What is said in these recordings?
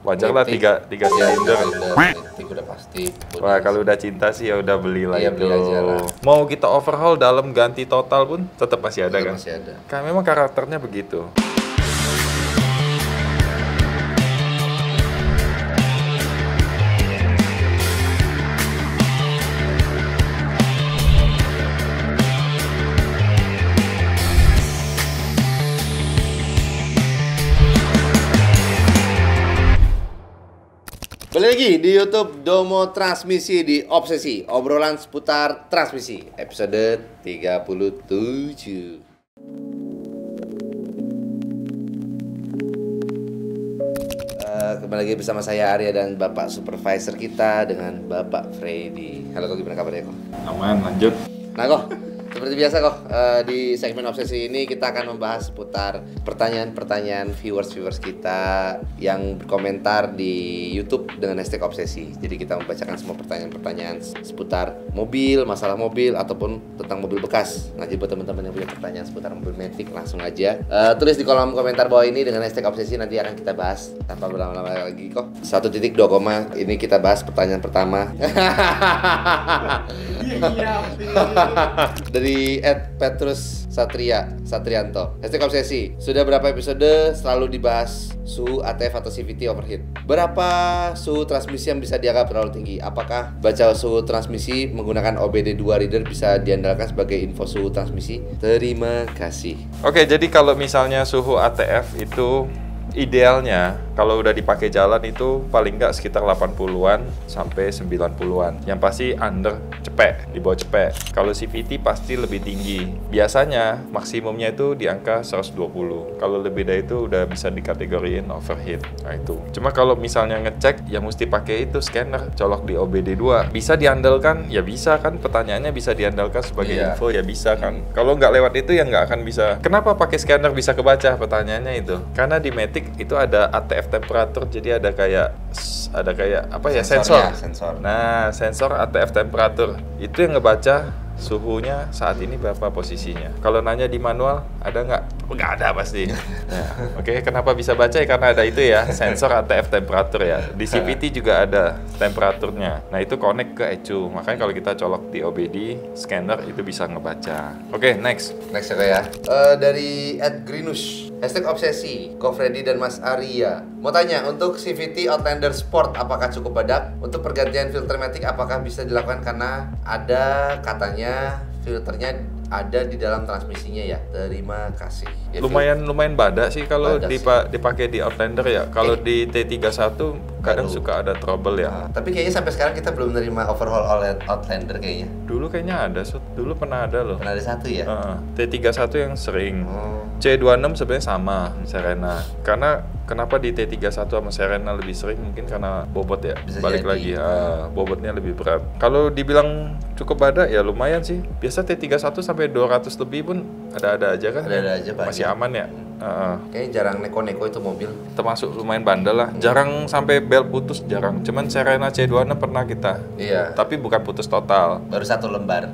Wajar lah tiga silinder. Matic udah pasti. Wah, kalau udah cinta sih ya udah belilah Iya, itu. beli aja lah. Mau kita overhaul dalam ganti total pun tetap masih ada kan? Masih ada. Kan memang karakternya begitu. Balik lagi di YouTube Domo Transmisi di Obsesi, obrolan seputar transmisi, episode 37. Kembali lagi bersama saya Arya dan Bapak Supervisor kita dengan Bapak Freddy. Halo, kok gimana kabarnya kok? Aman, lanjut. Nah kok, seperti biasa kok, di segmen Obsesi ini kita akan membahas seputar pertanyaan-pertanyaan viewers kita yang berkomentar di YouTube dengan hashtag Obsesi. Jadi kita membacakan semua pertanyaan-pertanyaan seputar mobil, masalah mobil, ataupun tentang mobil bekas. Nah, jadi buat teman-teman yang punya pertanyaan seputar mobil Matic, langsung aja tulis di kolom komentar bawah ini dengan hashtag Obsesi. Nanti akan kita bahas tanpa berlama-lama lagi kok. 1.2, ini kita bahas pertanyaan pertama. Dari Petrus Satrianto. Hashtag Obsesi. Sudah berapa episode selalu dibahas suhu ATF atau CVT overheat? Berapa suhu transmisi yang bisa dianggap terlalu tinggi? Apakah baca suhu transmisi menggunakan OBD2 reader bisa diandalkan sebagai info suhu transmisi? Terima kasih. Oke, jadi kalau misalnya suhu ATF itu idealnya kalau udah dipakai jalan itu paling nggak sekitar 80-an sampai 90-an. Yang pasti under cepek, di bawah cepek. Kalau CVT pasti lebih tinggi. Biasanya maksimumnya itu di angka 120. Kalau lebih dari itu udah bisa dikategoriin overheat. Nah itu. Cuma kalau misalnya ngecek ya mesti pakai itu scanner, colok di OBD2. Bisa diandalkan? Ya bisa kan. Pertanyaannya bisa diandalkan sebagai info? Ya bisa kan. Kalau nggak lewat itu ya nggak akan bisa. Kenapa pakai scanner bisa kebaca? Pertanyaannya itu. Karena di Matic itu ada ATF temperatur, jadi ada kayak apa ya, sensor. Nah, sensor ATF temperatur itu yang ngebaca suhunya saat ini berapa posisinya. Kalau nanya di manual ada nggak? Nggak ada pasti. Nah, Oke, kenapa bisa baca ya? Karena ada itu ya, sensor ATF temperatur ya. Di CVT juga ada temperaturnya. Nah itu connect ke ECU. Makanya kalau kita colok di OBD scanner itu bisa ngebaca. Oke, next ya. Dari @Greenush. Hashtag Obsesi, Ko Freddy dan Mas Arya. Mau tanya, untuk CVT Outlander Sport apakah cukup badak? Untuk pergantian filter Matic apakah bisa dilakukan karena ada katanya filternya ada di dalam transmisinya ya? Terima kasih. Ya, lumayan badak sih kalau dipakai di Outlander ya. Kalau di T31 kadang suka ada trouble ya. Tapi kayaknya sampai sekarang kita belum menerima overhaul Outlander kayaknya. Dulu kayaknya ada, dulu pernah ada loh. Pernah ada satu ya? T31 yang sering. C26 sebenarnya sama Serena. Karena kenapa di T31 sama Serena lebih sering? Mungkin karena bobot ya. Bisa balik jadi. lagi bobotnya lebih berat. Kalau dibilang cukup badak ya lumayan sih. Biasa T31 sampai 200 lebih pun ada-ada aja kan. Ada-ada aja banyak. Masih aman ya. Kayaknya jarang neko-neko itu mobil. Termasuk lumayan bandel lah. Jarang sampai bel putus, jarang. Cuman Serena C26 pernah kita. Iya. Tapi bukan putus total. Baru satu lembar.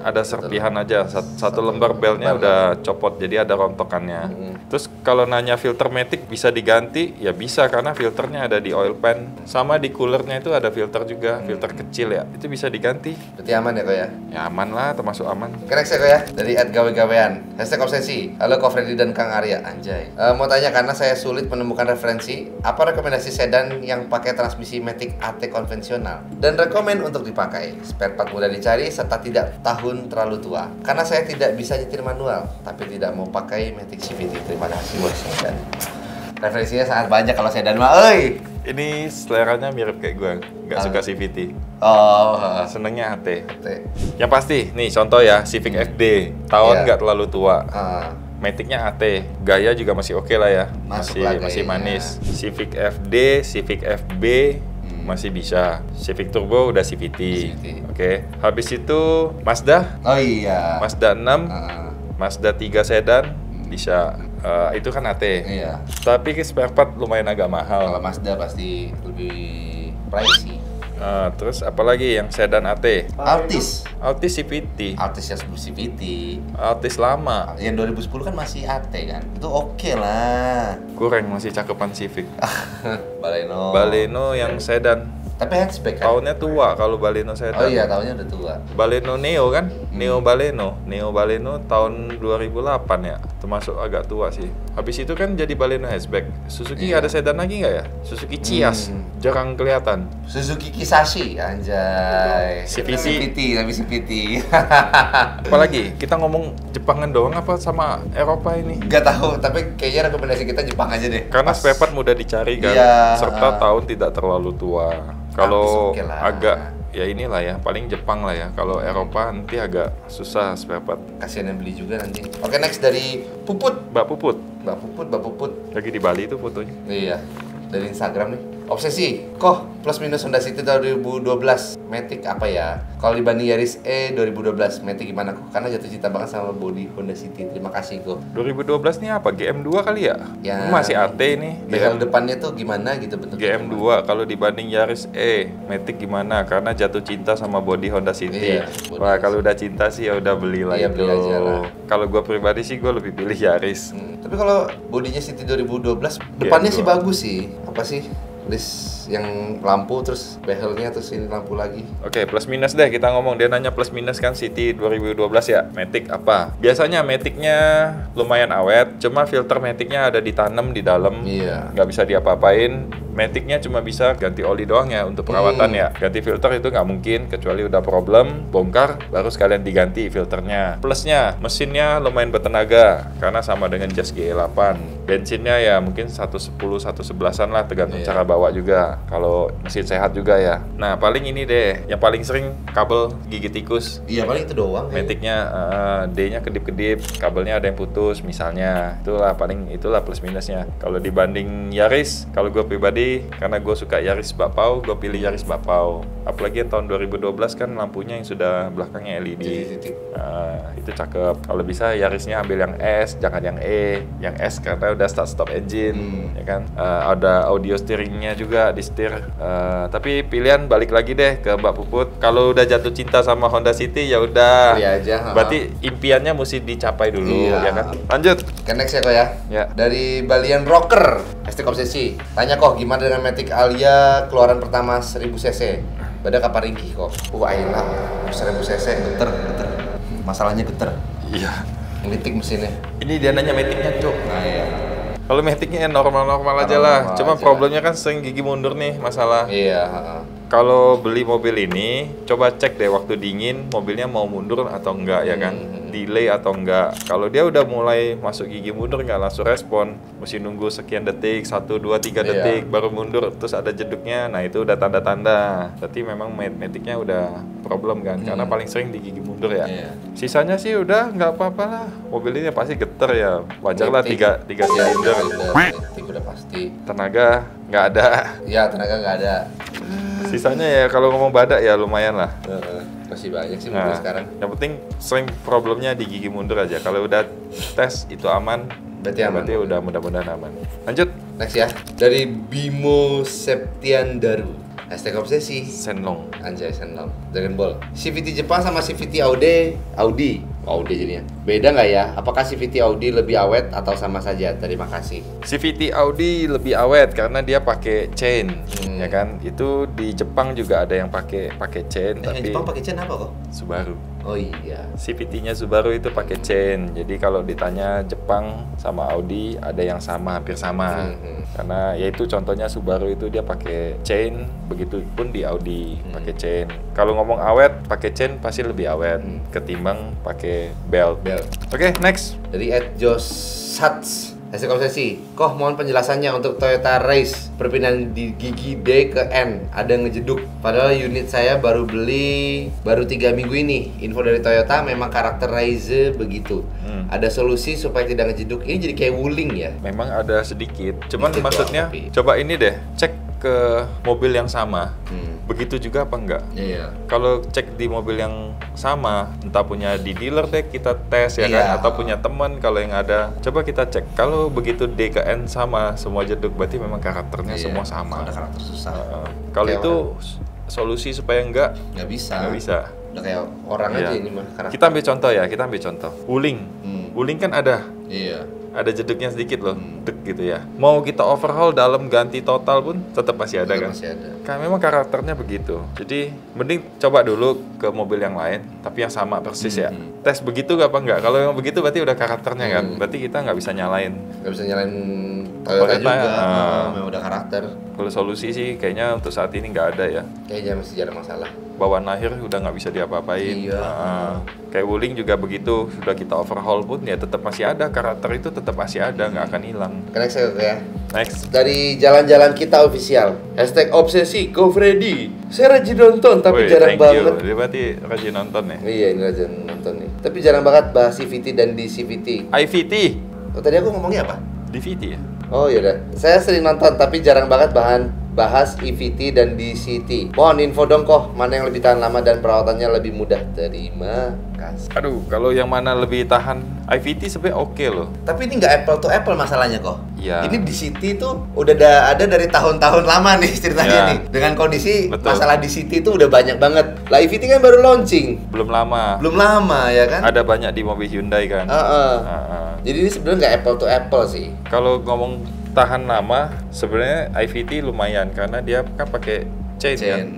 Ada serpihan aja. Satu lembar belnya udah copot, jadi ada rontokannya. Terus kalau nanya filter Matic bisa diganti, ya bisa karena filternya ada di oil pan. Sama di coolernya itu ada filter juga, filter kecil ya. Itu bisa diganti. Berarti aman ya kok ya? Ya aman lah, termasuk aman. Next ya kok ya, dari @gawe-gawean. Hashtag Obsesi. Halo Ko Freddy dan Kang Arya. Anjay. Mau tanya karena saya sulit menemukan referensi, apa rekomendasi sedan yang pakai transmisi Matic AT konvensional dan rekomen untuk dipakai. Spare part mudah dicari serta tidak tahun terlalu tua. Karena saya tidak bisa nyetir manual, tapi tidak mau pakai Matic CVT. Terima kasih buat sedan. Referensinya sangat banyak kalau sedan mah. Oi. Ini seleranya mirip kayak gue, nggak suka CVT. Senengnya AT. Yang pasti, nih contoh ya, Civic FD, tahun nggak terlalu tua. Maticnya AT, gaya juga masih oke lah ya, masih manis. Civic FD, Civic FB masih bisa. Civic Turbo udah CVT. Oke. Habis itu Mazda. Oh iya. Mazda 6, Mazda 3 sedan bisa. Itu kan AT. Iya. Tapi spare part lumayan agak mahal. Kalau Mazda pasti lebih pricey. Terus apalagi yang sedan AT? Altis. Altis CVT. Altis yang sebelum CVT. Altis lama. Yang 2010 kan masih AT kan. Itu oke lah. Kurang masih cakepan Civic. Baleno yang sedan. Tapi hatchback kan? Tahunnya tua kalau Baleno sedan. Oh iya, tahunnya udah tua. Baleno Neo kan? Neo Baleno tahun 2008 ya. Termasuk agak tua sih. Habis itu kan jadi Baleno hatchback. Suzuki ada sedan lagi nggak ya? Suzuki Cias. Jarang kelihatan. Suzuki Kisashi, anjay. CVT. CVT. Apalagi kita ngomong Jepangan doang apa sama Eropa ini? Gak tahu, tapi kayaknya rekomendasi kita Jepang aja deh. Karena spare part mudah dicari kan, serta tahun tidak terlalu tua. Kalau agak ya inilah ya, paling Jepang lah ya. Kalau Eropa nanti agak susah spare part. Kasihan yang beli juga nanti. Oke, next dari Puput. Mbak Puput. Lagi di Bali itu fotonya. Iya, dari Instagram nih. Obsesi, plus minus Honda City 2012 Matic apa ya? Kalau dibanding Yaris E 2012 Matic gimana kok? Karena jatuh cinta banget sama body Honda City. Terima kasih kok. 2012 nih apa? GM2 kali ya? Ya masih AT nih. Bezel depannya tuh gimana gitu bentuknya? GM2 kalau dibanding Yaris E Matic gimana? Karena jatuh cinta sama body Honda City. Iya, wah, kalau udah cinta sih ya udah belilah iya, itu. Beli aja lah. Kalau gue pribadi sih gue lebih pilih Yaris. Tapi kalau bodinya City 2012 depannya sih bagus sih. Apa sih? List yang lampu terus bezelnya terus ini lampu lagi. Oke, plus minus deh kita ngomong. Dia nanya plus minus kan City 2012 ya. Matic apa? Biasanya Maticnya lumayan awet, cuma filter Maticnya ada ditanam di dalam. Iya. Nggak bisa diapa-apain. Maticnya cuma bisa ganti oli doang ya untuk perawatan ya. Ganti filter itu nggak mungkin kecuali udah problem, bongkar, baru sekalian diganti filternya. Plusnya mesinnya lumayan bertenaga karena sama dengan Jazz GE8. Bensinnya ya mungkin 110, 111an lah tergantung cara bawa juga. Kalau mesin sehat juga ya. Nah paling ini deh, yang paling sering kabel gigi tikus. Iya paling itu doang. Maticnya D-nya kedip-kedip, kabelnya ada yang putus misalnya. Itulah plus minusnya. Kalau dibanding Yaris, kalau gue pribadi karena gue suka Yaris Bapau, gue pilih Yaris Bapau. Apalagi yang tahun 2012 kan lampunya yang sudah belakangnya LED. Itu cakep. Kalau bisa Yarisnya ambil yang S, jangan yang E. Yang S karena udah start-stop engine, ya kan. Ada audio steeringnya juga di setir. Tapi pilihan balik lagi deh ke Mbak Puput. Kalau udah jatuh cinta sama Honda City ya udah. Berarti impiannya mesti dicapai dulu, ya kan. Lanjut. Ke next ya kok ya. Dari Balian Rocker, Hashtag Obsesi. Tanya kok gimana dengan Matic Alia keluaran pertama 1000 cc? Beda kapal ringkih kok. Ayolah 1000 cc geter. Masalahnya geter. Iya. Ngelitik mesinnya. Ini dia nanya Maticnya, Cuk. Nah iya. Kalau Maticnya normal-normal aja lah. Cuma problemnya kan sering gigi mundur nih masalah. Iya. Kalau beli mobil ini, coba cek deh waktu dingin mobilnya mau mundur atau enggak ya kan. Delay atau enggak. Kalau dia udah mulai masuk gigi mundur nggak langsung respon, mesti nunggu sekian detik, 1, 2, 3 detik baru mundur, terus ada jeduknya. Nah itu udah tanda-tanda. Berarti memang Maticnya udah problem kan, karena paling sering di gigi mundur ya. Sisanya sih udah nggak apa-apa lah. Mobil ini pasti geter ya, wajar lah 3 silinder. Matic udah pasti. Tenaga nggak ada. Iya tenaga nggak ada. Sisanya ya kalau ngomong badak ya lumayan lah. Masih banyak sih mobil sekarang. Yang penting sering problemnya di gigi mundur aja. Kalau udah tes itu aman, berarti udah mudah-mudahan aman. Lanjut. Next ya. Dari Bimo Septian Daru. Hashtag Obsesi. Senlong. Anjay Senlong. Dragon Ball. CVT Jepang sama CVT Audi jadinya. Beda nggak ya? Apakah CVT Audi lebih awet atau sama saja? Terima kasih. CVT Audi lebih awet karena dia pakai chain, ya kan? Itu di Jepang juga ada yang pakai chain, tapi Jepang pakai chain apa kok? Subaru. Oh iya. CVT-nya Subaru itu pakai chain. Jadi kalau ditanya Jepang sama Audi ada yang sama, hampir sama. Karena yaitu contohnya Subaru itu dia pakai chain, begitupun di Audi pakai chain. Kalau ngomong awet, pakai chain pasti lebih awet ketimbang pakai belt. Oke, next. Dari @josats. Hashtag Obsesi. Mohon penjelasannya untuk Toyota Race perpindahan di gigi D ke N. Ada ngejeduk. Padahal unit saya baru 3 minggu ini. Info dari Toyota memang karakter Race begitu. Ada solusi supaya tidak ngejeduk. Ini jadi kayak wuling ya. Memang ada sedikit. Cuman maksudnya coba ini deh, cek ke mobil yang sama. Begitu juga apa enggak? Iya. Kalau cek di mobil yang sama, entah punya di dealer deh kita tes ya kan, atau punya teman kalau yang ada, coba kita cek. Kalau begitu D ke N sama semua jeduk, berarti memang karakternya semua sama. Ada karakter susah. Kalau itu solusi supaya nggak Nggak bisa. bisa. Udah kayak orang Iya. aja ini mah. Kita ambil contoh ya, Wuling. Wuling kan ada Iya. jeduknya sedikit loh, dek gitu ya. Mau kita overhaul dalam ganti total pun tetap masih ada Tetap kan? masih ada. Kan memang karakternya begitu. Jadi mending coba dulu ke mobil yang lain, tapi yang sama persis ya. Tes begitu apa enggak? Kalau yang begitu berarti udah karakternya kan. Berarti kita nggak bisa nyalain. Nggak bisa nyalain Toyota Toyota, juga. Memang udah karakter. Kalau solusi sih kayaknya untuk saat ini nggak ada ya. Kayaknya masih jarang masalah. Bawaan lahir udah nggak bisa diapa-apain. Iya. Kayak Wuling juga begitu, sudah kita overhaul pun ya tetap masih ada, karakter itu tetap masih ada, nggak akan hilang. Next ya. Next. Dari jalan-jalan kita official. #obsesi Go Freddy. Saya rajin nonton tapi Woi, jarang thank banget. you. Dia berarti rajin nonton ya. Iya, ini rajin nonton nih. Tapi jarang banget bahas CVT dan DCVT. IVT, Oh, tadi aku ngomongnya apa? DVT ya. Oh yaudah, saya sering nonton tapi jarang banget bahas EVT dan DCT. Mohon info dong kok, mana yang lebih tahan lama dan perawatannya lebih mudah. Terima kasih. Aduh, kalau yang mana lebih tahan, IVT sebenarnya oke loh. Tapi ini nggak apple to apple masalahnya kok. Iya. Ini DCT tuh udah ada dari tahun-tahun lama nih ceritanya Iya. nih. Dengan kondisi Betul. masalah DCT itu udah banyak banget. Lah EVT kan baru launching, Belum lama. belum lama ya kan? Ada banyak di mobil Hyundai kan. Heeh. Jadi ini sebenarnya nggak apple to apple sih. Kalau ngomong tahan lama, sebenarnya IVT lumayan karena dia kan pakai chain. Kan.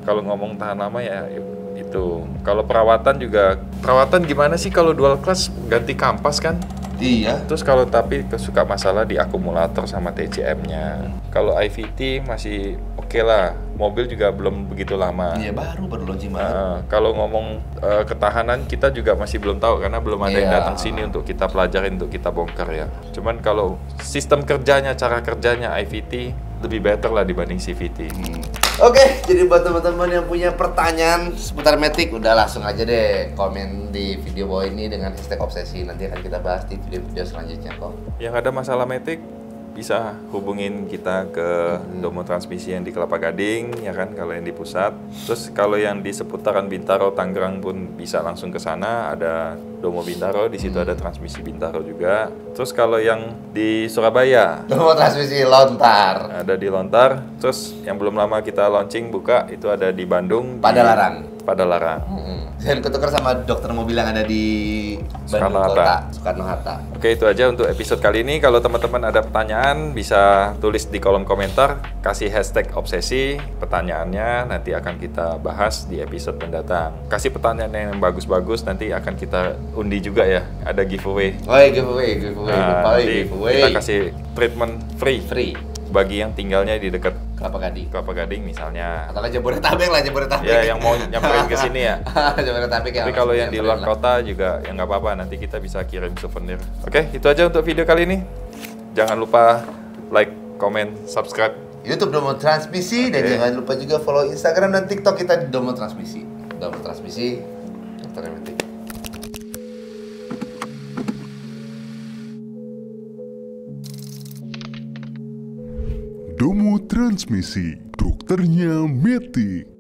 Kalau ngomong tahan lama ya itu. Kalau perawatan juga, perawatan gimana sih kalau dual clutch ganti kampas kan? Iya. Terus kalau tapi suka masalah di akumulator sama TCM-nya. Kalau IVT masih oke lah. Mobil juga belum begitu lama. Iya baru launching banget. Kalau ngomong ketahanan kita juga masih belum tahu karena belum ada yang Iya. datang sini untuk kita pelajarin, untuk kita bongkar ya. Cuman kalau sistem kerjanya, cara kerjanya IVT lebih better lah dibanding CVT. Oke, jadi buat teman-teman yang punya pertanyaan seputar Matic, udah langsung aja deh komen di video bawah ini dengan #obsesi. Nanti akan kita bahas di video-video selanjutnya kok. Yang ada masalah Matic bisa hubungin kita ke Domo Transmisi yang di Kelapa Gading ya kan, kalau yang di pusat. Terus kalau yang di seputaran Bintaro, Tangerang pun bisa langsung ke sana, ada Domo Bintaro, di situ ada Transmisi Bintaro juga. Terus kalau yang di Surabaya Domo Transmisi Lontar. ada di Lontar. Terus yang belum lama kita launching buka itu ada di Bandung di Padalarang. Dan ketukar sama dokter mobil yang ada di Bandung Kota, Soekarno-Hatta. Oke, itu aja untuk episode kali ini. Kalau teman-teman ada pertanyaan bisa tulis di kolom komentar, kasih #obsesi pertanyaannya, nanti akan kita bahas di episode mendatang. Kasih pertanyaan yang bagus-bagus, nanti akan kita undi juga ya, ada giveaway. Oh iya, giveaway. Nah, nanti kita kasih treatment free free bagi yang tinggalnya di dekat Kelapa Gading. Kelapa Gading misalnya. Atau kan Jabodetabek lah, Jabodetabek. Ya, yang mau nyamperin ke sini ya. Jabodetabek ya. Tapi kalau yang di luar kota juga ya nggak apa-apa, nanti kita bisa kirim souvenir. Oke, itu aja untuk video kali ini. Jangan lupa like, comment, subscribe. YouTube Domo Transmisi dan jangan lupa juga follow Instagram dan TikTok kita di Domo Transmisi. Domo Transmisi, dokter Matic. Domo Transmisi, dokternya Matic.